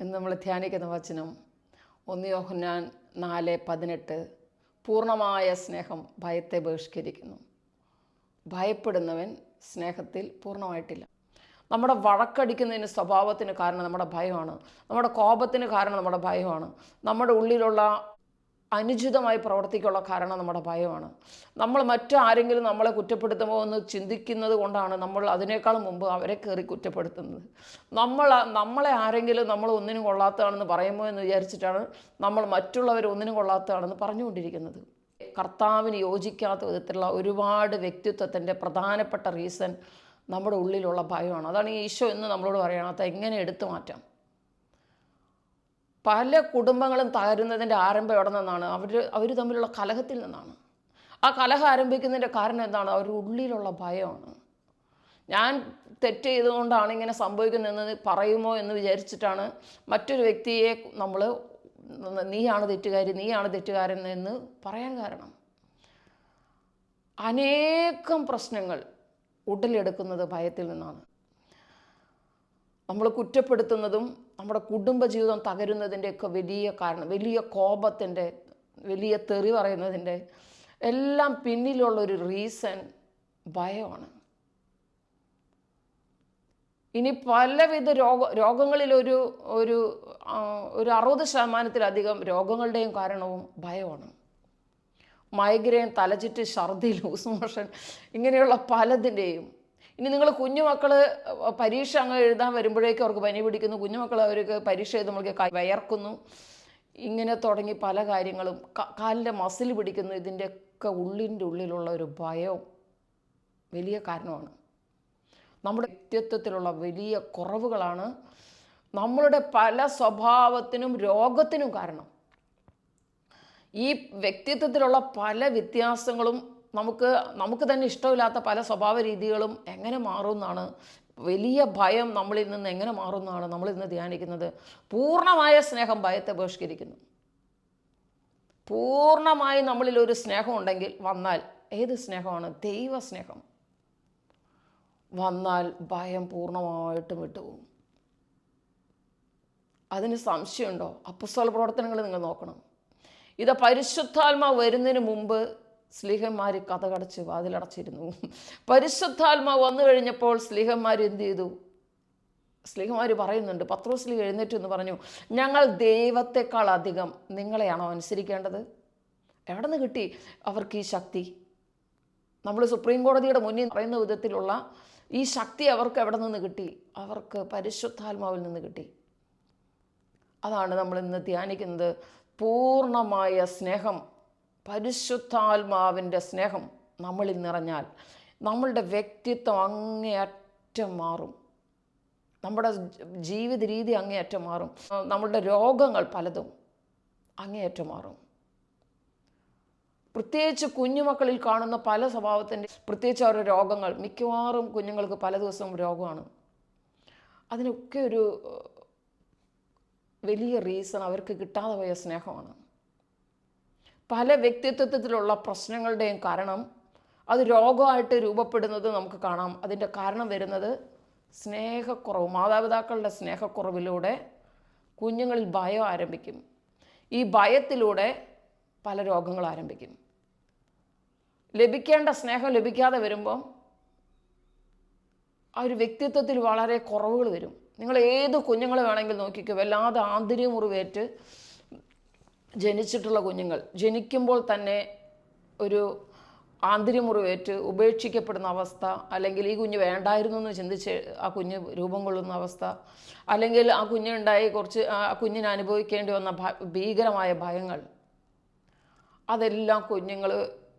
ഇന്ന് നമ്മൾ ധ്യാനിക്കുന്ന വചനം 1 യോഹന്നാൻ 4:18. പൂർണ്ണമായ സ്നേഹം ഭയത്തെ ബഹിഷ്കരിക്കുന്നു. ഭയപ്പെടുന്നവൻ സ്നേഹത്തിൽ പൂർണ്ണമായിട്ടില്ല. നമ്മുടെ വഴക്കടിക്കുന്നതിന് സ്വഭാവത്തിന് കാരണം നമ്മുടെ ഭയമാണ്. നമ്മുടെ കോപത്തിന് കാരണം നമ്മുടെ ഭയമാണ്. നമ്മുടെ ഉള്ളിലുള്ള അനുചിതമായി പ്രവർത്തിക്കാനുള്ള കാരണം നമ്മുടെ ഭയമാണ്. നമ്മൾ മറ്റാരെങ്കിലും നമ്മളെ കുറ്റപ്പെടുത്തുമ്പോൾ എന്ന് ചിന്തിക്കുന്നത് കൊണ്ടാണ് നമ്മൾ അതിനേക്കാളും മുമ്പ് അവരെ കയറി കുറ്റപ്പെടുത്തുന്നത്. നമ്മളെ ആരെങ്കിലും നമ്മൾ ഒന്നിനും കൊള്ളാത്തതാണെന്ന് പറയുമോ എന്ന് വിചാരിച്ചിട്ടാണ് നമ്മൾ മറ്റുള്ളവർ ഒന്നിനും കൊള്ളാത്തതാണെന്ന് പറഞ്ഞുകൊണ്ടിരിക്കുന്നത്. കർത്താവിന് യോജിക്കാത്ത വിധത്തിലുള്ള ഒരുപാട് വ്യക്തിത്വത്തിൻ്റെ പ്രധാനപ്പെട്ട റീസൺ നമ്മുടെ ഉള്ളിലുള്ള ഭയമാണ്. അതാണ് ഈശോ എന്ന് നമ്മളോട് പറയണം, അത് എങ്ങനെ എടുത്തു മാറ്റാം. പല കുടുംബങ്ങളും തകരുന്നതിൻ്റെ ആരംഭം എവിടെ നിന്നാണ്? അവർ തമ്മിലുള്ള കലഹത്തിൽ നിന്നാണ്. ആ കലഹം ആരംഭിക്കുന്നതിൻ്റെ കാരണം എന്താണ്? അവരുടെ ഉള്ളിലുള്ള ഭയമാണ്. ഞാൻ തെറ്റ് ചെയ്തുകൊണ്ടാണ് ഇങ്ങനെ സംഭവിക്കുന്നതെന്ന് പറയുമോ എന്ന് വിചാരിച്ചിട്ടാണ് മറ്റൊരു വ്യക്തിയെ നമ്മൾ നീയാണ് തെറ്റുകാരൻ എന്ന് പറയാൻ കാരണം. അനേകം പ്രശ്നങ്ങൾ ഉടലെടുക്കുന്നത് ഭയത്തിൽ നിന്നാണ്. നമ്മൾ കുറ്റപ്പെടുത്തുന്നതും നമ്മുടെ കുടുംബജീവിതം തകരുന്നതിൻ്റെയൊക്കെ വലിയ കാരണം, വലിയ കോപത്തിൻ്റെ, വലിയ തെറി പറയുന്നതിൻ്റെ എല്ലാം പിന്നിലുള്ളൊരു റീസൺ ഭയമാണ്. ഇനി പലവിധ രോഗങ്ങളിലൊരു 60% രോഗങ്ങളുടെയും കാരണവും ഭയമാണ്. മൈഗ്രെയിൻ, തലചുറ്റ്, ഛർദി, ലൂസ് മോഷൻ, ഇങ്ങനെയുള്ള പലതിൻ്റെയും. ഇനി നിങ്ങൾ കുഞ്ഞുമക്കൾ പരീക്ഷ അങ്ങ് എഴുതാൻ വരുമ്പോഴേക്കും അവർക്ക് പനി പിടിക്കുന്നു, കുഞ്ഞുമക്കൾ അവർക്ക് പരീക്ഷ എഴുതുമ്പോഴേക്ക് വിയർക്കുന്നു, ഇങ്ങനെ തുടങ്ങി പല കാര്യങ്ങളും, കാലിൻ്റെ മസിൽ പിടിക്കുന്നു. ഇതിൻ്റെയൊക്കെ ഉള്ളിലുള്ള ഒരു ഭയം വലിയ കാരണമാണ്. നമ്മുടെ വ്യക്തിത്വത്തിലുള്ള വലിയ കുറവുകളാണ് നമ്മളുടെ പല സ്വഭാവത്തിനും രോഗത്തിനും കാരണം. ഈ വ്യക്തിത്വത്തിലുള്ള പല വ്യത്യാസങ്ങളും നമുക്ക് തന്നെ ഇഷ്ടമില്ലാത്ത പല സ്വഭാവ രീതികളും എങ്ങനെ മാറുമെന്നാണ്, വലിയ ഭയം നമ്മളിൽ നിന്ന് എങ്ങനെ മാറുമെന്നാണ് നമ്മൾ ഇന്ന് ധ്യാനിക്കുന്നത്. പൂർണ്ണമായ സ്നേഹം ഭയത്തെ ബഹിഷ്കരിക്കുന്നു. പൂർണ്ണമായി നമ്മളിൽ ഒരു സ്നേഹം ഉണ്ടെങ്കിൽ വന്നാൽ, ഏത് സ്നേഹമാണ്? ദൈവസ്നേഹം വന്നാൽ ഭയം പൂർണ്ണമായിട്ടും വിട്ടുപോകും. അതിന് സംശയമുണ്ടോ? അപ്പോസ്തല പ്രവർത്തനങ്ങൾ നിങ്ങൾ നോക്കണം. ഇത് പരിശുദ്ധാത്മാവ് വരുന്നതിന് മുമ്പ് സ്ലീഹന്മാർ കതകടച്ച് വാതിലടച്ചിരുന്നു. പരിശുദ്ധാത്മാവ് വന്നു കഴിഞ്ഞപ്പോൾ സ്ലീഹന്മാർ എന്ത് ചെയ്തു? സ്ലീഹന്മാർ പറയുന്നുണ്ട്, പത്രോസ് സ്ലീഹ എഴുന്നേറ്റ് എന്ന് പറഞ്ഞു, ഞങ്ങൾ ദൈവത്തെക്കാൾ അധികം നിങ്ങളെയാണോ അനുസരിക്കേണ്ടത്? എവിടെ നിന്ന് കിട്ടി അവർക്ക് ഈ ശക്തി? നമ്മൾ സുപ്രീം കോടതിയുടെ മുന്നിൽ പറയുന്ന വിധത്തിലുള്ള ഈ ശക്തി അവർക്ക് എവിടെ നിന്ന് കിട്ടി? അവർക്ക് പരിശുദ്ധാത്മാവിൽ നിന്ന് കിട്ടി. അതാണ് നമ്മൾ ഇന്ന് ധ്യാനിക്കുന്നത്. പൂർണ്ണമായ സ്നേഹം, പരിശുദ്ധാത്മാവിൻ്റെ സ്നേഹം നമ്മളിൽ നിറഞ്ഞാൽ നമ്മളുടെ വ്യക്തിത്വം അങ്ങേയറ്റം മാറും, നമ്മുടെ ജീവിത രീതി അങ്ങേയറ്റം മാറും, നമ്മളുടെ രോഗങ്ങൾ പലതും അങ്ങേയറ്റം മാറും. പ്രത്യേകിച്ച് കുഞ്ഞുമക്കളിൽ കാണുന്ന പല സ്വഭാവത്തിൻ്റെ, പ്രത്യേകിച്ച് അവരുടെ രോഗങ്ങൾ, മിക്കവാറും കുഞ്ഞുങ്ങൾക്ക് പല ദിവസവും രോഗമാണ്. അതിനൊക്കെ ഒരു വലിയ റീസൺ അവർക്ക് കിട്ടാതെ പോയ സ്നേഹമാണ്. പല വ്യക്തിത്വത്തിലുള്ള പ്രശ്നങ്ങളുടെയും കാരണം അത് രോഗമായിട്ട് രൂപപ്പെടുന്നത് നമുക്ക് കാണാം. അതിൻ്റെ കാരണം വരുന്നത് സ്നേഹക്കുറവ്, മാതാപിതാക്കളുടെ സ്നേഹക്കുറവിലൂടെ കുഞ്ഞുങ്ങളിൽ ഭയം ആരംഭിക്കും. ഈ ഭയത്തിലൂടെ പല രോഗങ്ങൾ ആരംഭിക്കും. ലഭിക്കേണ്ട സ്നേഹം ലഭിക്കാതെ വരുമ്പോൾ ആ ഒരു വ്യക്തിത്വത്തിൽ വളരെ കുറവുകൾ വരും. നിങ്ങൾ ഏത് കുഞ്ഞുങ്ങളെ വേണമെങ്കിൽ നോക്കിക്കോ, വല്ലാതെ ആന്തരിക മുറിവേറ്റ് ജനിച്ചിട്ടുള്ള കുഞ്ഞുങ്ങൾ, ജനിക്കുമ്പോൾ തന്നെ ഒരു ആന്തരിക മുറിവേറ്റ് ഉപേക്ഷിക്കപ്പെടുന്ന അവസ്ഥ, അല്ലെങ്കിൽ ഈ കുഞ്ഞ് വേണ്ടായിരുന്നു എന്ന് ചിന്തിച്ച് ആ കുഞ്ഞ് രൂപം കൊള്ളുന്ന അവസ്ഥ, അല്ലെങ്കിൽ ആ കുഞ്ഞുണ്ടായി ആ കുഞ്ഞിന് അനുഭവിക്കേണ്ടി വന്ന ഭീകരമായ ഭയങ്ങൾ, അതെല്ലാം കുഞ്ഞുങ്ങൾ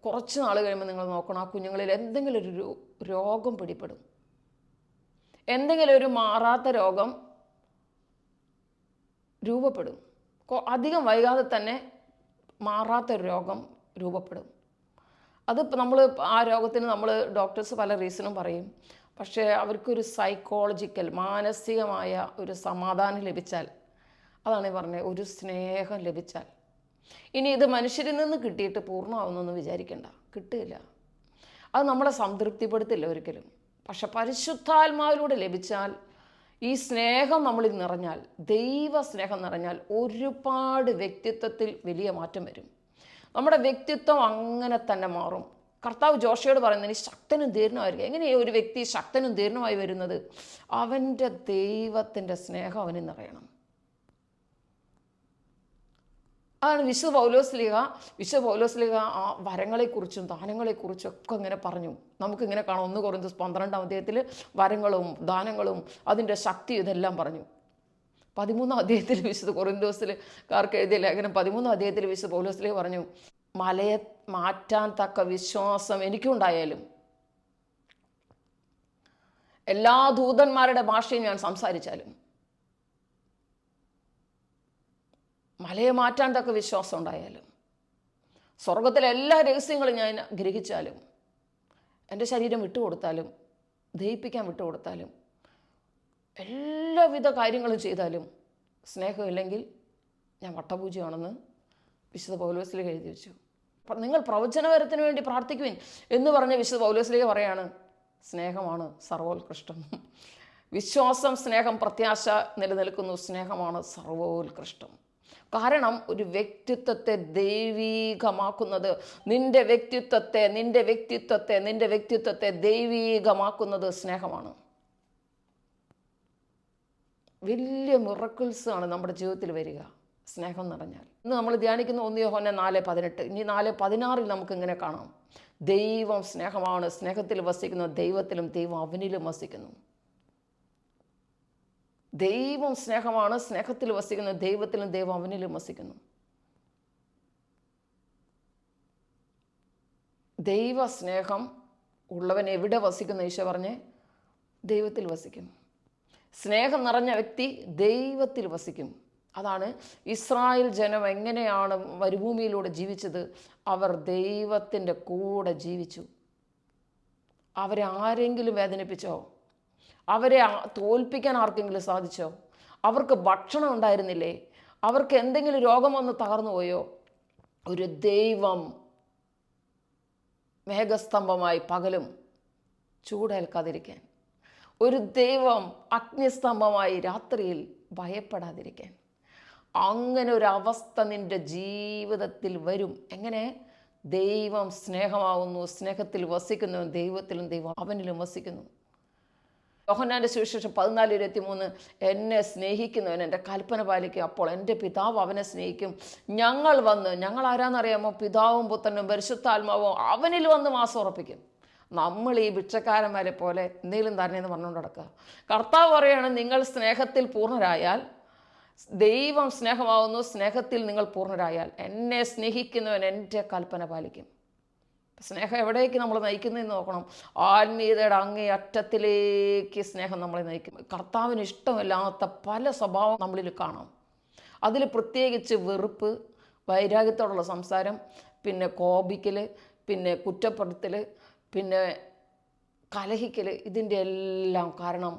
കുറച്ച് നാൾ കഴിയുമ്പോൾ നിങ്ങൾ നോക്കണം, ആ കുഞ്ഞുങ്ങളിൽ എന്തെങ്കിലും ഒരു രോഗം പിടിപെടും. എന്തെങ്കിലും ഒരു മാറാത്ത രോഗം രൂപപ്പെടും. അധികം വൈകാതെ തന്നെ മാറാത്തൊരു രോഗം രൂപപ്പെടും. അതിപ്പോൾ ആ രോഗത്തിന് നമ്മൾ ഡോക്ടേഴ്സ് പല റീസണും പറയും. പക്ഷേ അവർക്കൊരു സൈക്കോളജിക്കൽ, മാനസികമായ ഒരു സമാധാനം ലഭിച്ചാൽ, അതാണ് ഈ പറഞ്ഞത്, ഒരു സ്നേഹം ലഭിച്ചാൽ, ഇനി ഇത് മനുഷ്യരിൽ നിന്ന് കിട്ടിയിട്ട് പൂർണ്ണമാവുന്നൊന്നും വിചാരിക്കേണ്ട, കിട്ടില്ല. അത് നമ്മളെ സംതൃപ്തിപ്പെടുത്തില്ല ഒരിക്കലും. പക്ഷെ പരിശുദ്ധാത്മാവിലൂടെ ലഭിച്ചാൽ ഈ സ്നേഹം നമ്മളിൽ നിറഞ്ഞാൽ, ദൈവ സ്നേഹം നിറഞ്ഞാൽ ഒരുപാട് വ്യക്തിത്വത്തിൽ വലിയ മാറ്റം വരും. നമ്മുടെ വ്യക്തിത്വം അങ്ങനെ തന്നെ മാറും. കർത്താവ് ജോഷയോട് പറയുന്നത്, നീ ശക്തനും ധീരനുമായിരിക്കും. എങ്ങനെയാണ് ഒരു വ്യക്തി ശക്തനും ധീരനുമായി വരുന്നത്? അവൻ്റെ ദൈവത്തിൻ്റെ സ്നേഹം അവന് നിറയണം. അതാണ് വിശുദ്ധ പൗലോസ്ലീഹ ആ വരങ്ങളെക്കുറിച്ചും ദാനങ്ങളെക്കുറിച്ചും ഒക്കെ ഇങ്ങനെ പറഞ്ഞു. നമുക്കിങ്ങനെ കാണാം. 1 കൊരിന്ത്യർ 12-ാം അധ്യായത്തിൽ വരങ്ങളും ദാനങ്ങളും അതിൻ്റെ ശക്തി ഇതെല്ലാം പറഞ്ഞു. 13-ാം അധ്യായത്തിൽ വിശുദ്ധ കൊരിന്ത്യക്കാർക്ക് എഴുതിയ ലേഖനം 13-ാം അധ്യായത്തിൽ വിശുദ്ധ പൗലോസ്ലീഹ പറഞ്ഞു, മലയെ മാറ്റാൻ തക്ക വിശ്വാസം എനിക്കുണ്ടായാലും എല്ലാ ദൂതന്മാരുടെ ഭാഷയും ഞാൻ സംസാരിച്ചാലും, മലയെ മാറ്റാൻ തക്ക വിശ്വാസം ഉണ്ടായാലും, സ്വർഗത്തിലെ എല്ലാ രഹസ്യങ്ങളും ഞാൻ ഗ്രഹിച്ചാലും, എൻ്റെ ശരീരം വിട്ടുകൊടുത്താലും, ദഹിപ്പിക്കാൻ വിട്ടുകൊടുത്താലും, എല്ലാവിധ കാര്യങ്ങളും ചെയ്താലും സ്നേഹമില്ലെങ്കിൽ ഞാൻ വട്ടപൂജയാണെന്ന് വിശുദ്ധ പൗലോസ്ലീഹ എഴുതി വെച്ചു. നിങ്ങൾ പ്രവചനവരത്തിന് വേണ്ടി പ്രാർത്ഥിക്കുവിൻ എന്ന് പറഞ്ഞ വിശുദ്ധ പൗലോസ്ലീഹ പറയാണ്, സ്നേഹമാണ് സർവോത്കൃഷ്ടം. വിശ്വാസം, സ്നേഹം, പ്രത്യാശ നിലനിൽക്കുന്നു. സ്നേഹമാണ് സർവോത്കൃഷ്ടം. കാരണം ഒരു വ്യക്തിത്വത്തെ ദൈവീകമാക്കുന്നത്, നിന്റെ വ്യക്തിത്വത്തെ ദൈവീകമാക്കുന്നത് സ്നേഹമാണ്. വലിയ മിറക്കിൾസ് ആണ് നമ്മുടെ ജീവിതത്തിൽ വരിക സ്നേഹം നിറഞ്ഞാൽ. ഇന്ന് നമ്മൾ ധ്യാനിക്കുന്ന 1 യോഹന്നാൻ 4:18. ഇനി 4:16 നമുക്കിങ്ങനെ കാണാം, ദൈവം സ്നേഹമാണ്, സ്നേഹത്തിൽ വസിക്കുന്ന ദൈവത്തിലും ദൈവം അവനിലും വസിക്കുന്നു. ദൈവം സ്നേഹമാണ്, സ്നേഹത്തിൽ വസിക്കുന്ന ദൈവത്തിലും ദൈവം അവനിലും വസിക്കുന്നു. ദൈവ സ്നേഹം ഉള്ളവൻ എവിടെ വസിക്കുന്നു? ഈശോ പറഞ്ഞ്, ദൈവത്തിൽ വസിക്കും. സ്നേഹം നിറഞ്ഞ വ്യക്തി ദൈവത്തിൽ വസിക്കും. അതാണ് ഇസ്രായേൽ ജനം എങ്ങനെയാണ് മരുഭൂമിയിലൂടെ ജീവിച്ചത്. അവർ ദൈവത്തിൻ്റെ കൂടെ ജീവിച്ചു. അവരെ ആരെങ്കിലും വേദനിപ്പിച്ചോ? അവരെ തോൽപ്പിക്കാൻ ആർക്കെങ്കിലും സാധിച്ചോ? അവർക്ക് ഭക്ഷണം ഉണ്ടായിരുന്നില്ലേ? അവർക്ക് എന്തെങ്കിലും രോഗം വന്ന് തകർന്നു പോയോ? ഒരു ദൈവം മേഘസ്തംഭമായി പകലും ചൂടേൽക്കാതിരിക്കാൻ, ഒരു ദൈവം അഗ്നിസ്തംഭമായി രാത്രിയിൽ ഭയപ്പെടാതിരിക്കാൻ, അങ്ങനെ ഒരു അവസ്ഥ നിൻ്റെ ജീവിതത്തിൽ വരും. എങ്ങനെ? ദൈവം സ്നേഹമാവുന്നു, സ്നേഹത്തിൽ വസിക്കുന്നു, ദൈവത്തിലും ദൈവം അവനിലും വസിക്കുന്നു. യോഹന്നാൻ്റെ സുവിശേഷം 14:23, എന്നെ സ്നേഹിക്കുന്നവൻ എൻ്റെ കൽപ്പന പാലിക്കും, അപ്പോൾ എൻ്റെ പിതാവ് അവനെ സ്നേഹിക്കും. ഞങ്ങൾ ആരാന്നറിയാമോ? പിതാവും പുത്രനും പരിശുദ്ധാത്മാവും അവനിൽ വന്ന് വാസം ഉറപ്പിക്കും. നമ്മൾ ഈ ഭിക്ഷക്കാരന്മാരെ പോലെ എന്തെങ്കിലും തരണേന്ന് പറഞ്ഞുകൊണ്ട് നടക്കുക. കർത്താവ് പറയുകയാണ്, നിങ്ങൾ സ്നേഹത്തിൽ പൂർണ്ണരായാൽ, ദൈവം സ്നേഹമാവുന്നു, സ്നേഹത്തിൽ നിങ്ങൾ പൂർണ്ണരായാൽ, എന്നെ സ്നേഹിക്കുന്നവൻ എൻ്റെ കൽപ്പന പാലിക്കും. സ്നേഹം എവിടേക്ക് നമ്മൾ നയിക്കുന്നതെന്ന് നോക്കണം. ആത്മീയതയുടെ അങ്ങേ അറ്റത്തിലേക്ക് സ്നേഹം നമ്മളെ നയിക്കും. കർത്താവിന് ഇഷ്ടമില്ലാത്ത പല സ്വഭാവം നമ്മളിൽ കാണാം. അതിൽ പ്രത്യേകിച്ച് വെറുപ്പ്, വൈരാഗ്യത്തോടുള്ള സംസാരം, പിന്നെ കോപിക്കൽ, പിന്നെ കുറ്റപ്പെടുത്തൽ, പിന്നെ കലഹിക്കൽ. ഇതിൻ്റെ എല്ലാം കാരണം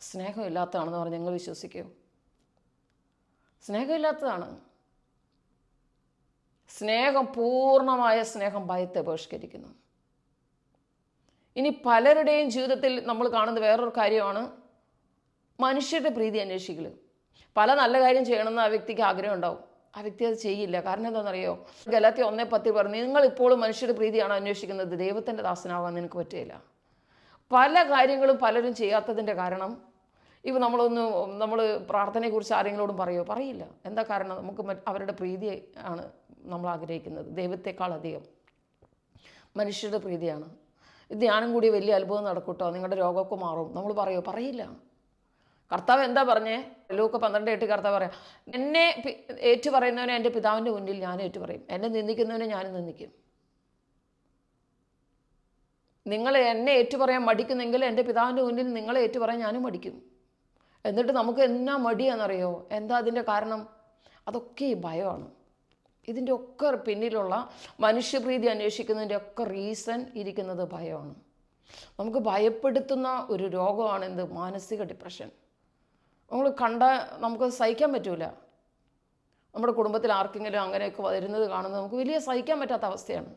സ്നേഹമില്ലാത്തതാണെന്ന് പറഞ്ഞ് നിങ്ങൾ വിശ്വസിക്കുമോ? സ്നേഹമില്ലാത്തതാണ്. സ്നേഹം, പൂർണ്ണമായ സ്നേഹം ഭയത്തെ ബഹിഷ്കരിക്കുന്നു. ഇനി പലരുടെയും ജീവിതത്തിൽ നമ്മൾ കാണുന്ന വേറൊരു കാര്യമാണ് മനുഷ്യരുടെ പ്രീതി അന്വേഷിക്കൽ. പല നല്ല കാര്യം ചെയ്യണമെന്ന് ആ വ്യക്തിക്ക് ആഗ്രഹം ഉണ്ടാവും, ആ വ്യക്തി അത് ചെയ്യില്ല. കാരണം എന്താണെന്നറിയോ? ഗലാത്യ 1:10 പറഞ്ഞു, നിങ്ങൾ ഇപ്പോഴും മനുഷ്യരുടെ പ്രീതിയാണ് അന്വേഷിക്കുന്നത്, ദൈവത്തിൻ്റെ ദാസനാവാൻ നിനക്ക് പറ്റുകയില്ല. പല കാര്യങ്ങളും പലരും ചെയ്യാത്തതിൻ്റെ കാരണം, ഇപ്പം നമ്മൾ പ്രാർത്ഥനയെക്കുറിച്ച് ആരെങ്കിലോടും പറയില്ല. എന്താ കാരണം? നമുക്ക് അവരുടെ പ്രീതി ആണ് നമ്മൾ ആഗ്രഹിക്കുന്നത്, ദൈവത്തെക്കാൾ അധികം മനുഷ്യരുടെ പ്രീതിയാണ്. ഇത് ധ്യാനം കൂടി വലിയ അത്ഭുതം നടക്കൂട്ടോ, നിങ്ങളുടെ രോഗമൊക്കെ മാറും നമ്മൾ പറയില്ല. കർത്താവ് എന്താ പറഞ്ഞേ? ലൂക്ക 12:8 കർത്താവ് പറയാം, എന്നെ ഏറ്റു പറയുന്നവനെ എൻ്റെ പിതാവിൻ്റെ മുന്നിൽ ഞാൻ ഏറ്റു പറയും, എന്നെ നിന്ദിക്കുന്നവനെ ഞാനും നിന്ദിക്കും. നിങ്ങൾ എന്നെ ഏറ്റു പറയാൻ മടിക്കുന്നെങ്കിൽ എൻ്റെ പിതാവിൻ്റെ മുന്നിൽ നിങ്ങളെ ഏറ്റു പറയാൻ ഞാനും മടിക്കും. എന്നിട്ട് നമുക്ക് എന്നാ മടിയാണെന്നറിയോ? എന്താ അതിൻ്റെ കാരണം? അതൊക്കെ ഈ ഭയമാണ്. ഇതിൻ്റെ ഒക്കെ പിന്നിലുള്ള മനുഷ്യപ്രീതി അന്വേഷിക്കുന്നതിൻ്റെ ഒക്കെ റീസൺ ഇരിക്കുന്നത് ഭയമാണ്. നമുക്ക് ഭയപ്പെടുത്തുന്ന ഒരു രോഗമാണ് എന്ത്? മാനസിക ഡിപ്രഷൻ. നമ്മൾ നമുക്ക് സഹിക്കാൻ പറ്റൂല. നമ്മുടെ കുടുംബത്തിൽ ആർക്കെങ്കിലും അങ്ങനെയൊക്കെ വരുന്നത് കാണുന്നത് നമുക്ക് വലിയ സഹിക്കാൻ പറ്റാത്ത അവസ്ഥയാണ്.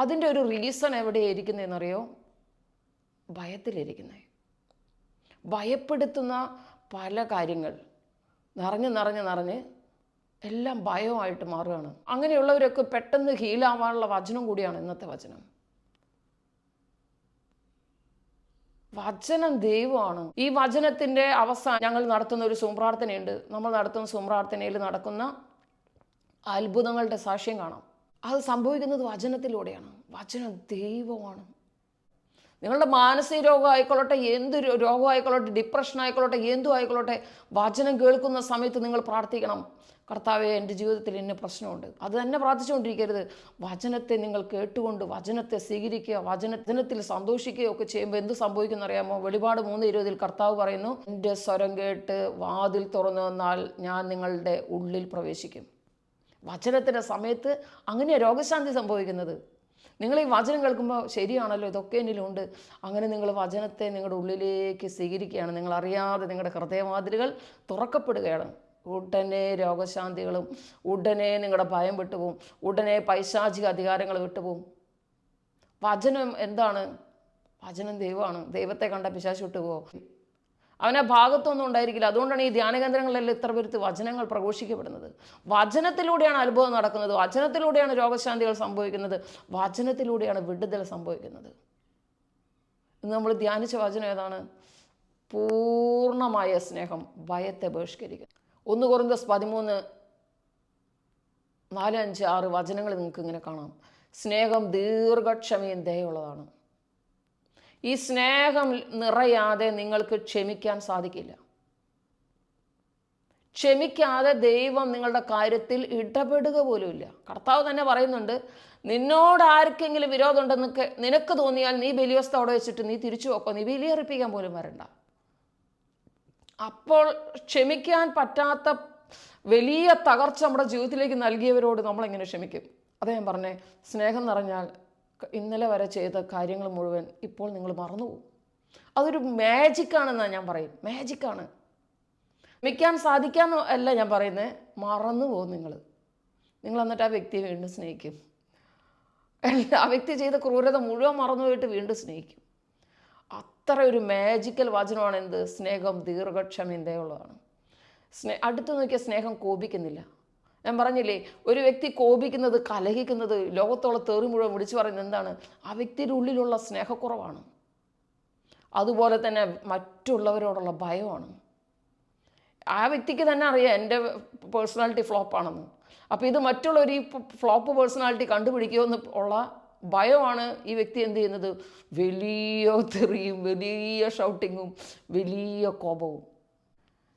അതിൻ്റെ ഒരു റീസൺ എവിടെയാണ് ഇരിക്കുന്നതെന്നറിയോ? ഭയത്തിലിരിക്കുന്നത്. ഭയപ്പെടുത്തുന്ന പല കാര്യങ്ങൾ നിറഞ്ഞ് എല്ലാം ഭയമായിട്ട് മാറുകയാണ്. അങ്ങനെയുള്ളവരൊക്കെ പെട്ടെന്ന് ഹീലാവാനുള്ള വചനം കൂടിയാണ് ഇന്നത്തെ വചനം. വചനം ദൈവമാണ്. ഈ വചനത്തിൻ്റെ അവസാനം ഞങ്ങൾ നടത്തുന്ന ഒരു സുംപ്രാർത്ഥനയുണ്ട്. നമ്മൾ നടത്തുന്ന സുംപ്രാർത്ഥനയിൽ നടക്കുന്ന അത്ഭുതങ്ങളുടെ സാക്ഷ്യം കാണാം. അത് സംഭവിക്കുന്നത് വചനത്തിലൂടെയാണ്. വചനം ദൈവമാണ്. നിങ്ങളുടെ മാനസിക രോഗം ആയിക്കൊള്ളട്ടെ, എന്ത് രോഗമായിക്കൊള്ളട്ടെ, ഡിപ്രഷൻ ആയിക്കൊള്ളട്ടെ, എന്തും ആയിക്കൊള്ളട്ടെ, വചനം കേൾക്കുന്ന സമയത്ത് നിങ്ങൾ പ്രാർത്ഥിക്കണം, കർത്താവേ എൻ്റെ ജീവിതത്തിൽ ഇന്ന പ്രശ്നമുണ്ട്. അത് തന്നെ പ്രാർത്ഥിച്ചുകൊണ്ടിരിക്കരുത്. വചനത്തെ നിങ്ങൾ കേട്ടുകൊണ്ട് വചനത്തെ സ്വീകരിക്കുക, വചനത്തിൽ സന്തോഷിക്കുകയോ ഒക്കെ ചെയ്യുമ്പോൾ എന്ത് സംഭവിക്കുന്ന അറിയാമോ? വെളിപാട് 3:20 കർത്താവ് പറയുന്നു, എൻ്റെ സ്വരം കേട്ട് വാതിൽ തുറന്നു വന്നാൽ ഞാൻ നിങ്ങളുടെ ഉള്ളിൽ പ്രവേശിക്കും. വചനത്തിൻ്റെ സമയത്ത് അങ്ങനെയാണ് രോഗശാന്തി സംഭവിക്കുന്നത്. നിങ്ങൾ ഈ വചനം കേൾക്കുമ്പോൾ ശരിയാണല്ലോ, ഇതൊക്കെ എന്നിലുണ്ട്. അങ്ങനെ നിങ്ങൾ വചനത്തെ നിങ്ങളുടെ ഉള്ളിലേക്ക് സ്വീകരിക്കുകയാണ്. നിങ്ങളറിയാതെ നിങ്ങളുടെ ഹൃദയവാതിലുകൾ തുറക്കപ്പെടുകയാണ്. ഉടനെ രോഗശാന്തികളും, ഉടനെ നിങ്ങളുടെ ഭയം വിട്ടുപോകും, ഉടനെ പൈശാചിക അധികാരങ്ങൾ വിട്ടുപോകും. വചനം എന്താണ്? വചനം ദൈവമാണ്. ദൈവത്തെ കണ്ട പിശാച് വിട്ടുപോകും. അവനെ ഭാഗത്തൊന്നും ഉണ്ടായിരിക്കില്ല. അതുകൊണ്ടാണ് ഈ ധ്യാനകേന്ദ്രങ്ങളിലെല്ലാം ഇത്ര പേർക്ക് വചനങ്ങൾ പ്രഘോഷിക്കപ്പെടുന്നത്. വചനത്തിലൂടെയാണ് അത്ഭുതം നടക്കുന്നത്. വചനത്തിലൂടെയാണ് രോഗശാന്തികൾ സംഭവിക്കുന്നത്. വചനത്തിലൂടെയാണ് വിടുതൽ സംഭവിക്കുന്നത്. ഇന്ന് നമ്മൾ ധ്യാനിച്ച വചനം ഏതാണ്? പൂർണ്ണമായ സ്നേഹം ഭയത്തെ ബഹിഷ്കരിക്കും. 1 കൊരിന്ത്യർ 13, 4, 5, 6 വചനങ്ങൾ നിങ്ങൾക്ക് ഇങ്ങനെ കാണാം. സ്നേഹം ദീർഘക്ഷമയും ദയുള്ളതാണ്. ഈ സ്നേഹം നിറയാതെ നിങ്ങൾക്ക് ക്ഷമിക്കാൻ സാധിക്കില്ല. ക്ഷമിക്കാതെ ദൈവം നിങ്ങളുടെ കാര്യത്തിൽ ഇടപെടുക പോലുമില്ല. കർത്താവ് തന്നെ പറയുന്നുണ്ട്, നിന്നോട് ആർക്കെങ്കിലും വിരോധമുണ്ടെന്ന് നിനക്ക് തോന്നിയാൽ നീ ബലിവസ്തു അവിടെ വെച്ചിട്ട് നീ തിരിച്ചു പോക്കോ, നീ ബലിയർപ്പിക്കാൻ പോലും വരണ്ട. അപ്പോൾ ക്ഷമിക്കാൻ പറ്റാത്ത വലിയ തകർച്ച നമ്മുടെ ജീവിതത്തിലേക്ക് നൽകിയവരോട് നമ്മളെങ്ങനെ ക്ഷമിക്കും? അതേ ഞാൻ പറഞ്ഞേ, സ്നേഹം നിറഞ്ഞാൽ ഇന്നലെ വരെ ചെയ്ത കാര്യങ്ങൾ മുഴുവൻ ഇപ്പോൾ നിങ്ങൾ മറന്നുപോകും. അതൊരു മാജിക്കാണെന്നാണ് ഞാൻ പറയും. മാജിക്കാണ്. ക്ഷമിക്കാൻ സാധിക്കാമെന്ന് അല്ല ഞാൻ പറയുന്നത്, മറന്നു പോകും നിങ്ങൾ എന്നിട്ട് ആ വ്യക്തിയെ വീണ്ടും സ്നേഹിക്കും. ആ വ്യക്തി ചെയ്ത ക്രൂരത മുഴുവൻ മറന്നുപോയിട്ട് വീണ്ടും സ്നേഹിക്കും. അത്ര ഒരു മാജിക്കൽ വചനമാണ് എന്ത്? സ്നേഹം ദീർഘക്ഷമയും ദയുള്ളതാണ്. അടുത്ത് നോക്കിയ സ്നേഹം കോപിക്കുന്നില്ല. ഞാൻ പറഞ്ഞില്ലേ, ഒരു വ്യക്തി കോപിക്കുന്നത്, കലഹിക്കുന്നത്, ലോകത്തോളം തെറി മുഴുവൻ വിളിച്ചു പറയുന്നത് എന്താണ്? ആ വ്യക്തിയുടെ ഉള്ളിലുള്ള സ്നേഹക്കുറവാണ്. അതുപോലെ തന്നെ മറ്റുള്ളവരോടുള്ള ഭയമാണ്. ആ വ്യക്തിക്ക് തന്നെ അറിയാം എൻ്റെ പേഴ്സണാലിറ്റി ഫ്ലോപ്പാണെന്ന്. അപ്പോൾ ഇത് മറ്റുള്ളവർ ഈ ഫ്ലോപ്പ് പേഴ്സണാലിറ്റി കണ്ടുപിടിക്കുമെന്ന് ഉള്ള ഭയമാണ് ഈ വ്യക്തി എന്ത് ചെയ്യുന്നത്? വലിയ തെറിയും വലിയ ഷൗട്ടിങ്ങും വലിയ കോപവും.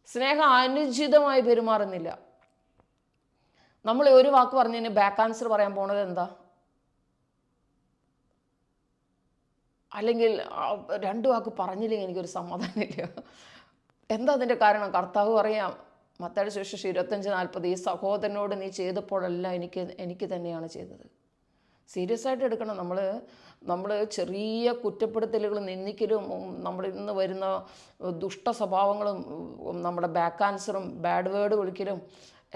സ്നേഹം അനുചിതമായി പെരുമാറുന്നില്ല. നമ്മൾ ഒരു വാക്ക് പറഞ്ഞതിന് ബാക്ക് ആൻസർ പറയാൻ പോണത് എന്താ? അല്ലെങ്കിൽ 2 വാക്ക് പറഞ്ഞില്ലെങ്കിൽ എനിക്കൊരു സമാധാനമില്ല. എന്താ അതിൻ്റെ കാരണം? കർത്താവ് പറയാം, മത്തായിയുടെ സുവിശേഷം 25:40, ഈ സഹോദരനോട് നീ ചെയ്തപ്പോഴെല്ലാം എനിക്ക് തന്നെയാണ് ചെയ്തത്. സീരിയസ് ആയിട്ട് എടുക്കണം. നമ്മൾ ചെറിയ കുറ്റപ്പെടുത്തലുകളും നിന്ദിക്കലും നമ്മുടെ ഇന്ന് വരുന്ന ദുഷ്ട സ്വഭാവങ്ങളും നമ്മുടെ ബാക്ക് ആൻസറും ബാഡ് വേർഡ് വിളിക്കലും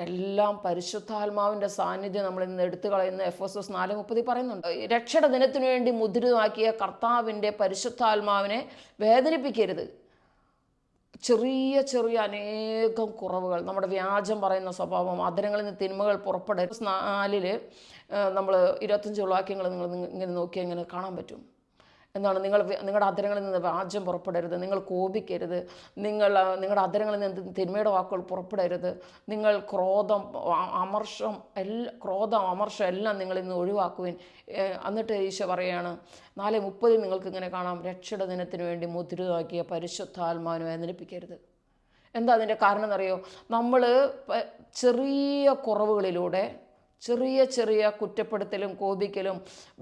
എല്ലാം പരിശുദ്ധാത്മാവിൻ്റെ സാന്നിധ്യം നമ്മൾ ഇന്ന് എടുത്തു കളയുന്ന എഫെസോസ് 4:30 പറയുന്നുണ്ട്. രക്ഷയുടെ ദിനത്തിനു വേണ്ടി മുദ്രിതമാക്കിയ കർത്താവിൻ്റെ പരിശുദ്ധാത്മാവിനെ വേദനിപ്പിക്കരുത്. ചെറിയ അനേകം കുറവുകൾ, നമ്മുടെ വ്യാജം പറയുന്ന സ്വഭാവം, അധരങ്ങളിൽ നിന്ന് തിന്മകൾ പുറപ്പെടരുത്. 4 നമ്മൾ 25 വാക്യങ്ങൾ നിങ്ങൾ ഇങ്ങനെ നോക്കിയാൽ ഇങ്ങനെ കാണാൻ പറ്റും. എന്താണ്? നിങ്ങളുടെ അധരങ്ങളിൽ നിന്ന് വ്യാജം പുറപ്പെടരുത്, നിങ്ങൾ കോപിക്കരുത്, നിങ്ങളുടെ അധരങ്ങളിൽ നിന്ന് തിന്മയുടെ വാക്കുകൾ പുറപ്പെടരുത്, നിങ്ങൾ ക്രോധം അമർഷം എല്ലാം നിങ്ങൾ ഇന്ന് ഒഴിവാക്കുവിൻ. എന്നിട്ട് ഈശോ പറയുകയാണ് 4:30 നിങ്ങൾക്ക് ഇങ്ങനെ കാണാം, രക്ഷയുടെ ദിനത്തിന് വേണ്ടി മുദ്രിതമാക്കിയ പരിശുദ്ധാത്മാവിനെ വേദനിപ്പിക്കരുത്. എന്താ അതിൻ്റെ കാരണം എന്നറിയോ? നമ്മൾ ചെറിയ കുറവുകളിലൂടെ ചെറിയ കുറ്റപ്പെടുത്തലും കോപിക്കലും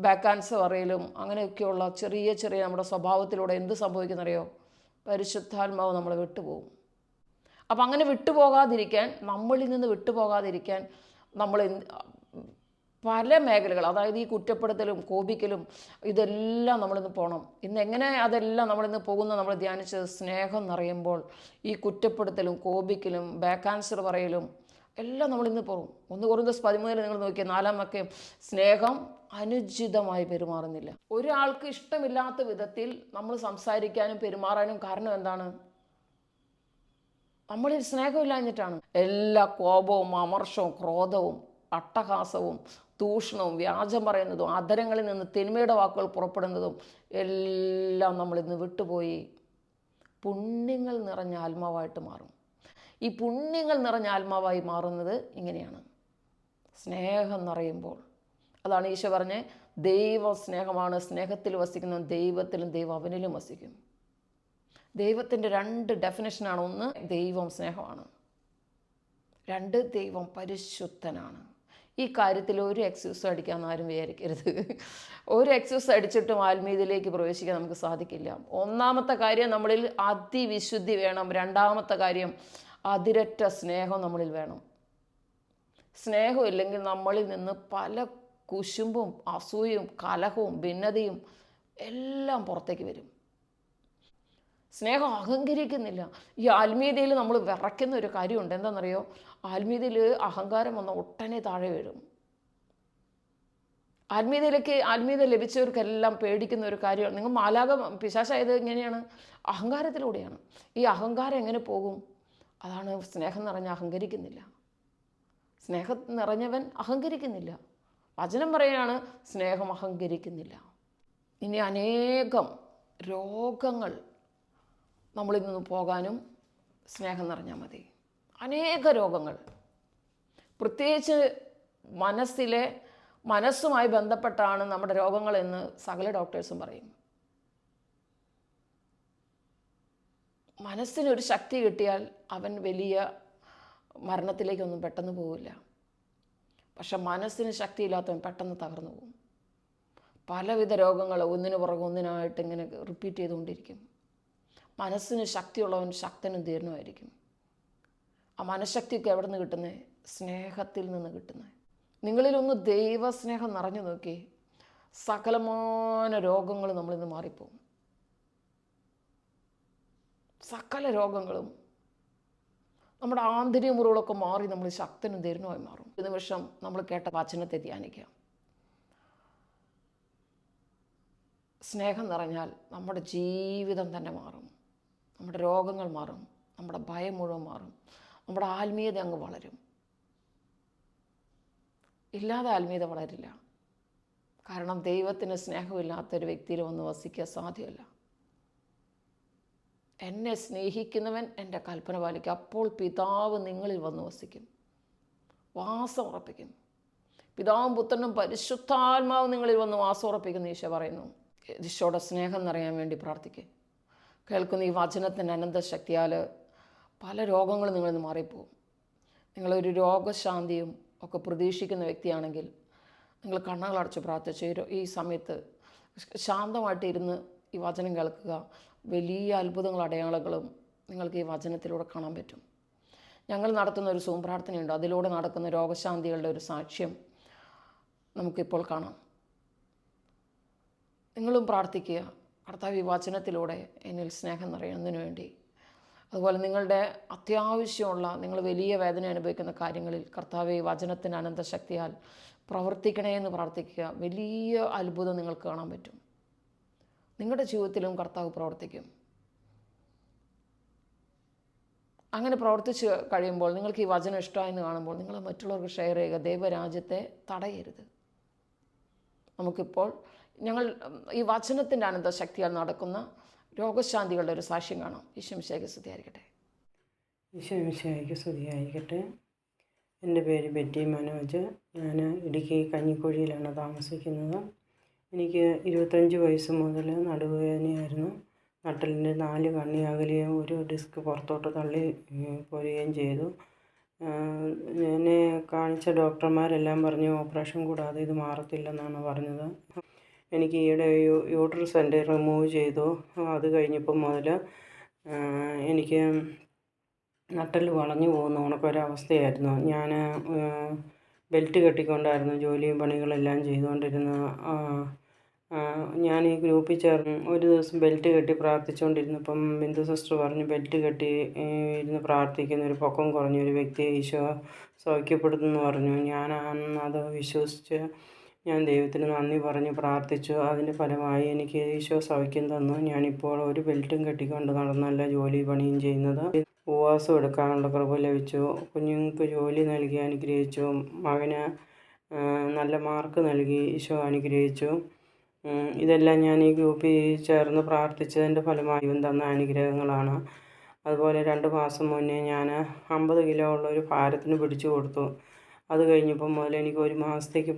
ബാക്ക് ആൻസർ പറയലും അങ്ങനെയൊക്കെയുള്ള ചെറിയ നമ്മുടെ സ്വഭാവത്തിലൂടെ എന്ത് സംഭവിക്കുന്നറിയോ? പരിശുദ്ധാത്മാവ് നമ്മളെ വിട്ടുപോകും. അപ്പം അങ്ങനെ വിട്ടുപോകാതിരിക്കാൻ, നമ്മളിൽ നിന്ന് വിട്ടുപോകാതിരിക്കാൻ നമ്മൾ പല മേഖലകൾ, അതായത് ഈ കുറ്റപ്പെടുത്തലും കോപിക്കലും ഇതെല്ലാം നമ്മളിന്ന് പോകണം. ഇന്ന് എങ്ങനെ അതെല്ലാം നമ്മളിന്ന് പോകുന്ന നമ്മൾ ധ്യാനിച്ചത്? സ്നേഹം നിറയുമ്പോൾ ഈ കുറ്റപ്പെടുത്തലും കോപിക്കലും ബാക്ക് ആൻസർ പറയലും എല്ലാം നമ്മളിന്ന് പോകും. 1 കൊരിന്ത്യർ 13 നിങ്ങൾ നോക്കിയാൽ 4-ാം വാക്യം, സ്നേഹം അനുചിതമായി പെരുമാറുന്നില്ല. ഒരാൾക്ക് ഇഷ്ടമില്ലാത്ത വിധത്തിൽ നമ്മൾ സംസാരിക്കാനും പെരുമാറാനും കാരണം എന്താണ്? നമ്മളിൽ സ്നേഹമില്ലാഞ്ഞിട്ടാണ്. എല്ലാ കോപവും അമർഷവും ക്രോധവും അട്ടഹാസവും ദൂഷണവും വ്യാജം പറയുന്നതും അധരങ്ങളിൽ നിന്ന് തിന്മയുടെ വാക്കുകൾ പുറപ്പെടുന്നതും എല്ലാം നമ്മളിന്ന് വിട്ടുപോയി പുണ്യങ്ങൾ നിറഞ്ഞ ആത്മാവായിട്ട് മാറും. ഈ പുണ്യങ്ങൾ നിറഞ്ഞ ആത്മാവായി മാറുന്നത് ഇങ്ങനെയാണ്, സ്നേഹം നിറയുമ്പോൾ. അതാണ് ഈശോ പറഞ്ഞ്, ദൈവം സ്നേഹമാണ്, സ്നേഹത്തിൽ വസിക്കുന്ന ദൈവത്തിലും ദൈവം അവനിലും വസിക്കും. ദൈവത്തിൻ്റെ 2 ഡെഫിനേഷനാണ്. ഒന്ന്, ദൈവം സ്നേഹമാണ്. 2, ദൈവം പരിശുദ്ധനാണ്. ഈ കാര്യത്തിൽ ഒരു എക്സ്ക്യൂസ് അടിക്കാമെന്ന് ആരും വിചാരിക്കരുത്. ഒരു എക്സ്ക്യൂസ് അടിച്ചിട്ടും ആത്മീയതയിലേക്ക് പ്രവേശിക്കാൻ നമുക്ക് സാധിക്കില്ല. ഒന്നാമത്തെ കാര്യം, നമ്മളിൽ അതിവിശുദ്ധി വേണം. രണ്ടാമത്തെ കാര്യം, അതിരറ്റ സ്നേഹം നമ്മളിൽ വേണം. സ്നേഹമില്ലെങ്കിൽ നമ്മളിൽ നിന്ന് പല കുശുമ്പും അസൂയയും കലഹവും ഭിന്നതയും എല്ലാം പുറത്തേക്ക് വരും. സ്നേഹം അഹങ്കരിക്കുന്നില്ല. ഈ ആത്മീയതയിൽ നമ്മൾ വിറയ്ക്കുന്ന ഒരു കാര്യമുണ്ട്. എന്താണെന്നറിയോ? ആത്മീയതയിൽ അഹങ്കാരം വന്ന ഒട്ടനെ താഴെ വരും. ആത്മീയത ലഭിച്ചവർക്കെല്ലാം പേടിക്കുന്ന ഒരു കാര്യമാണ്. നിങ്ങൾ മാലാഖ പിശാചായത് എങ്ങനെയാണ്? അഹങ്കാരത്തിലൂടെയാണ്. ഈ അഹങ്കാരം എങ്ങനെ പോകും? അതാണ് സ്നേഹം നിറഞ്ഞ അഹങ്കരിക്കുന്നില്ല. സ്നേഹം നിറഞ്ഞവൻ അഹങ്കരിക്കുന്നില്ല. വചനം പറയുകയാണ്, സ്നേഹം അഹങ്കരിക്കുന്നില്ല. ഇനി അനേകം രോഗങ്ങൾ നമ്മളിൽ നിന്ന് പോകാനും സ്നേഹം നിറഞ്ഞാൽ മതി. അനേക രോഗങ്ങൾ, പ്രത്യേകിച്ച് മനസ്സുമായി ബന്ധപ്പെട്ടാണ് നമ്മുടെ രോഗങ്ങളെന്ന് സകല ഡോക്ടേഴ്സും പറയും. മനസ്സിനൊരു ശക്തി കിട്ടിയാൽ അവൻ വലിയ മരണത്തിലേക്കൊന്നും പെട്ടെന്ന് പോവില്ല. പക്ഷെ മനസ്സിന് ശക്തിയില്ലാത്തവൻ പെട്ടെന്ന് തകർന്നു പോകും. പലവിധ രോഗങ്ങൾ ഒന്നിനു പുറകെ ഒന്നിനായിട്ട് ഇങ്ങനെ റിപ്പീറ്റ് ചെയ്തുകൊണ്ടിരിക്കും. മനസ്സിന് ശക്തിയുള്ളവൻ ശക്തനും ധീരനുമായിരിക്കും. ആ മനഃശക്തിയൊക്കെ എവിടെ നിന്ന് കിട്ടുന്നത്? സ്നേഹത്തിൽ നിന്ന് കിട്ടുന്നത്. നിങ്ങളിലൊന്ന് ദൈവസ്നേഹം നിറഞ്ഞു നോക്കി, സകലമായ രോഗങ്ങൾ നമ്മളിന്ന് മാറിപ്പോകും. സകല രോഗങ്ങളും, നമ്മുടെ ആന്തരിക മുറിവുകളൊക്കെ മാറി നമ്മൾ ശക്തനും ധീരനുമായി മാറും. ഒരു നിമിഷം നമ്മൾ കേട്ട വചനത്തെ ധ്യാനിക്കാം. സ്നേഹം നിറഞ്ഞാൽ നമ്മുടെ ജീവിതം തന്നെ മാറും. നമ്മുടെ രോഗങ്ങൾ മാറും. നമ്മുടെ ഭയം മുഴുവൻ മാറും. നമ്മുടെ ആത്മീയത അങ്ങ് വളരും. ഇല്ലാതെ ആത്മീയത വളരില്ല. കാരണം ദൈവത്തിന് സ്നേഹമില്ലാത്തൊരു വ്യക്തിയിൽ വന്ന് വസിക്കാൻ സാധ്യമല്ല. എന്നെ സ്നേഹിക്കുന്നവൻ എൻ്റെ കൽപ്പന പാലിക്കും, അപ്പോൾ പിതാവ് നിങ്ങളിൽ വന്ന് വസിക്കും, വാസം ഉറപ്പിക്കും. പിതാവും പുത്രനും പരിശുദ്ധാത്മാവും നിങ്ങളിൽ വന്ന് വാസം ഉറപ്പിക്കുന്ന ഈശോ പറയുന്നു. ഈശോയുടെ സ്നേഹം നിറയാൻ വേണ്ടി പ്രാർത്ഥിക്കുക. കേൾക്കുന്ന ഈ വചനത്തിൻ്റെ അനന്തശക്തിയാൽ പല രോഗങ്ങളും നിങ്ങളിൽ നിന്ന് മാറിപ്പോവും. നിങ്ങളൊരു രോഗശാന്തിയും ഒക്കെ പ്രതീക്ഷിക്കുന്ന വ്യക്തിയാണെങ്കിൽ നിങ്ങൾ കണ്ണുകളടച്ച് പ്രാർത്ഥിച്ച് ഈ സമയത്ത് ശാന്തമായിട്ട് ഇരുന്ന് ഈ വചനം കേൾക്കുക. വലിയ അത്ഭുതങ്ങളും അടയാളങ്ങളും നിങ്ങൾക്ക് ഈ വചനത്തിലൂടെ കാണാൻ പറ്റും. ഞങ്ങൾ നടത്തുന്ന ഒരു സൂം പ്രാർത്ഥനയുണ്ട്. അതിലൂടെ നടക്കുന്ന രോഗശാന്തികളുടെ ഒരു സാക്ഷ്യം നമുക്കിപ്പോൾ കാണാം. നിങ്ങളും പ്രാർത്ഥിക്കുക, കർത്താവ് ഈ വചനത്തിലൂടെ എന്നിൽ സ്നേഹം നിറയുന്നതിന് വേണ്ടി. അതുപോലെ നിങ്ങളുടെ അത്യാവശ്യമുള്ള, നിങ്ങൾ വലിയ വേദന അനുഭവിക്കുന്ന കാര്യങ്ങളിൽ കർത്താവ് ഈ വചനത്തിൻ്റെ അനന്തശക്തിയാൽ പ്രവർത്തിക്കണേ എന്ന് പ്രാർത്ഥിക്കുക. വലിയ അത്ഭുതം നിങ്ങൾക്ക് കാണാൻ പറ്റും. നിങ്ങളുടെ ജീവിതത്തിലും കർത്താവ് പ്രവർത്തിക്കും. അങ്ങനെ പ്രവർത്തിച്ച് കഴിയുമ്പോൾ നിങ്ങൾക്ക് ഈ വചനം ഇഷ്ടമായെന്ന് കാണുമ്പോൾ നിങ്ങൾ മറ്റുള്ളവർക്ക് ഷെയർ ചെയ്യുക. ദൈവരാജ്യത്തെ തടയരുത്. നമുക്കിപ്പോൾ ഞങ്ങൾ ഈ വചനത്തിൻ്റെ അനന്തശക്തിയാൽ നടക്കുന്ന രോഗശാന്തികളുടെ ഒരു സാക്ഷ്യം കാണാം. ഈശോ മിശിഹായ്ക്ക് സ്തുതിയായിരിക്കട്ടെ. ഈശോ മിശിഹായ്ക്ക് സ്തുതിയായിരിക്കട്ടെ. എൻ്റെ പേര് ബെറ്റി മനോജ്. ഞാൻ ഇടുക്കി കഞ്ഞിക്കുഴിയിലാണ് താമസിക്കുന്നത്. എനിക്ക് 25 വയസ്സ് മുതൽ നടുവേദനയായിരുന്നു. നട്ടലിൻ്റെ 4 കണ്ണി അകലുകയും ഒരു ഡിസ്ക് പുറത്തോട്ട് തള്ളി പോരുകയും ചെയ്തു. എന്നെ കാണിച്ച ഡോക്ടർമാരെല്ലാം പറഞ്ഞു ഓപ്പറേഷൻ കൂടാതെ ഇത് മാറത്തില്ലെന്നാണ് പറഞ്ഞത്. എനിക്ക് ഈയിടെ യൂട്രസ് എൻ്റെ റിമൂവ് ചെയ്തു. അത് കഴിഞ്ഞപ്പം മുതൽ എനിക്ക് നട്ടൽ വളഞ്ഞു പോകുന്ന കണക്കൊരവസ്ഥയായിരുന്നു. ഞാൻ ബെൽറ്റ് കെട്ടിക്കൊണ്ടായിരുന്നു ജോലിയും പണികളെല്ലാം ചെയ്തുകൊണ്ടിരുന്ന. ഞാൻ ഈ ഗ്രൂപ്പിൽ ചേർന്ന് ഒരു ദിവസം ബെൽറ്റ് കെട്ടി പ്രാർത്ഥിച്ചുകൊണ്ടിരുന്നപ്പം ബിന്ദു സിസ്റ്റർ പറഞ്ഞു, ബെൽറ്റ് കെട്ടി ഇരുന്ന് പ്രാർത്ഥിക്കുന്ന ഒരു പൊക്കം കുറഞ്ഞൊരു വ്യക്തിയെ ഈശോ സൗഖ്യപ്പെടുത്തുമെന്ന് പറഞ്ഞു. ഞാൻ അത് വിശ്വസിച്ച് ഞാൻ ദൈവത്തിന് നന്ദി പറഞ്ഞ് പ്രാർത്ഥിച്ചു. അതിൻ്റെ ഫലമായി എനിക്ക് ഈശോ സൗഖ്യം തന്നു. ഞാനിപ്പോൾ ഒരു ബെൽറ്റും കെട്ടിക്കൊണ്ട് നടന്നല്ല ജോലി പണിയും ചെയ്യുന്നത്. ഉപവാസം എടുക്കാനുള്ള കൃപ ലഭിച്ചു. കുഞ്ഞുങ്ങൾക്ക് ജോലി നൽകി അനുഗ്രഹിച്ചു. മകന് നല്ല മാർക്ക് നൽകി ഈശോ അനുഗ്രഹിച്ചു. ഇതെല്ലാം ഞാൻ ഈ ഗ്രൂപ്പിൽ ചേർന്ന് പ്രാർത്ഥിച്ചതിൻ്റെ ഫലമായി ദൈവം തന്ന അനുഗ്രഹങ്ങളാണ്. അതുപോലെ 2 മാസം മുന്നേ ഞാൻ 50 കിലോ ഉള്ള ഒരു ഭാരത്തിന് പിടിച്ചു കൊടുത്തു. അത് കഴിഞ്ഞപ്പം മുതൽ എനിക്ക് 1 മാസത്തേക്ക്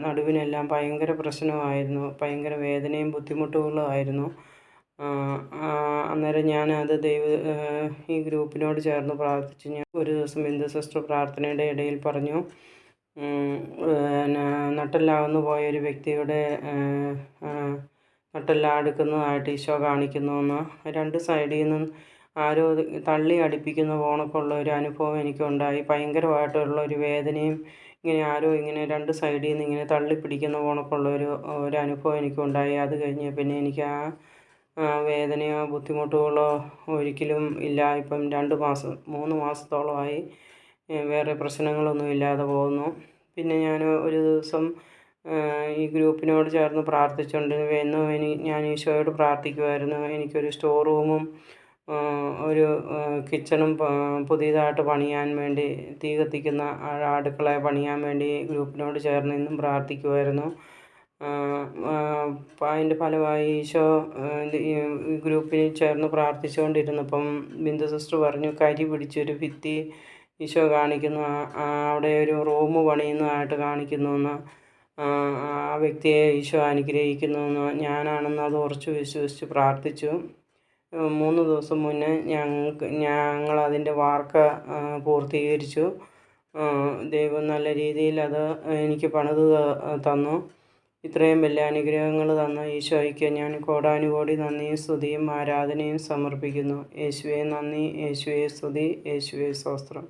നടുവിനെല്ലാം ഭയങ്കര പ്രശ്നമായിരുന്നു. ഭയങ്കര വേദനയും ബുദ്ധിമുട്ടുകളും ആയിരുന്നു. അന്നേരം ഞാനത് ഈ ഗ്രൂപ്പിനോട് ചേർന്ന് പ്രാർത്ഥിച്ചു. ഞാൻ ഒരു ദിവസം ബിന്ദു സിസ്റ്റർ പ്രാർത്ഥനയുടെ ഇടയിൽ പറഞ്ഞു, പിന്നെ നട്ടെല്ലകന്നു പോയൊരു വ്യക്തിയുടെ നട്ടെല്ലാം അടുക്കുന്നതായിട്ട് ഈശോ കാണിക്കുന്നുവെന്ന്. 2 സൈഡിൽ നിന്നും ആരോ തള്ളി അടുപ്പിക്കുന്ന പോണക്കുള്ള ഒരു അനുഭവം എനിക്കുണ്ടായി. ഭയങ്കരമായിട്ടുള്ള ഒരു വേദനയും ഇങ്ങനെ ആരോ ഇങ്ങനെ 2 സൈഡിൽ നിന്ന് ഇങ്ങനെ തള്ളിപ്പിടിക്കുന്ന പോണക്കുള്ള ഒരു അനുഭവം എനിക്കുണ്ടായി. അത് കഴിഞ്ഞ് പിന്നെ എനിക്ക് ആ വേദനയോ ബുദ്ധിമുട്ടുകളോ ഒരിക്കലും ഇല്ല. ഇപ്പം 3 മാസത്തോളമായി വേറെ പ്രശ്നങ്ങളൊന്നും ഇല്ലാതെ പോകുന്നു. പിന്നെ ഞാൻ ഒരു ദിവസം ഈ ഗ്രൂപ്പിനോട് ചേർന്ന് പ്രാർത്ഥിച്ചുകൊണ്ടിരുന്നു. ഞാൻ ഈശോയോട് പ്രാർത്ഥിക്കുമായിരുന്നു. എനിക്കൊരു സ്റ്റോർ റൂമും ഒരു കിച്ചണും പുതിയതായിട്ട് പണിയാൻ വേണ്ടി, തീ കത്തിക്കുന്ന അടുക്കള പണിയാൻ വേണ്ടി ഗ്രൂപ്പിനോട് ചേർന്ന് ഇന്നും പ്രാർത്ഥിക്കുമായിരുന്നു. അതിൻ്റെ ഫലമായി ഈശോ ഈ ഗ്രൂപ്പിൽ ചേർന്ന് പ്രാർത്ഥിച്ചുകൊണ്ടിരുന്നപ്പം ബിന്ദു സിസ്റ്റർ പറഞ്ഞു, കരി പിടിച്ചൊരു ഭിത്തി ഈശോ കാണിക്കുന്നു, അവിടെ ഒരു റൂം പണിയുന്നതായിട്ട് കാണിക്കുന്നുവെന്ന്. ആ വ്യക്തിയെ ഈശോ അനുഗ്രഹിക്കുന്നുവെന്ന് ഞാനാണെന്ന് അത് ഉറച്ചു വിശ്വസിച്ച് പ്രാർത്ഥിച്ചു. 3 ദിവസം മുന്നേ ഞങ്ങളതിൻ്റെ വാർക്ക് പൂർത്തീകരിച്ചു. ദൈവം നല്ല രീതിയിൽ അത് എനിക്ക് പണിത് തന്നു. ഇത്രയും വലിയ അനുഗ്രഹങ്ങൾ തന്ന ഈശോയ്ക്ക് ഞാൻ കോടാനുകോടി നന്ദിയും സ്തുതിയും ആരാധനയും സമർപ്പിക്കുന്നു. യേശുവേ നന്ദി, യേശുവേ സ്തുതി, യേശുവേ സ്തോത്രം.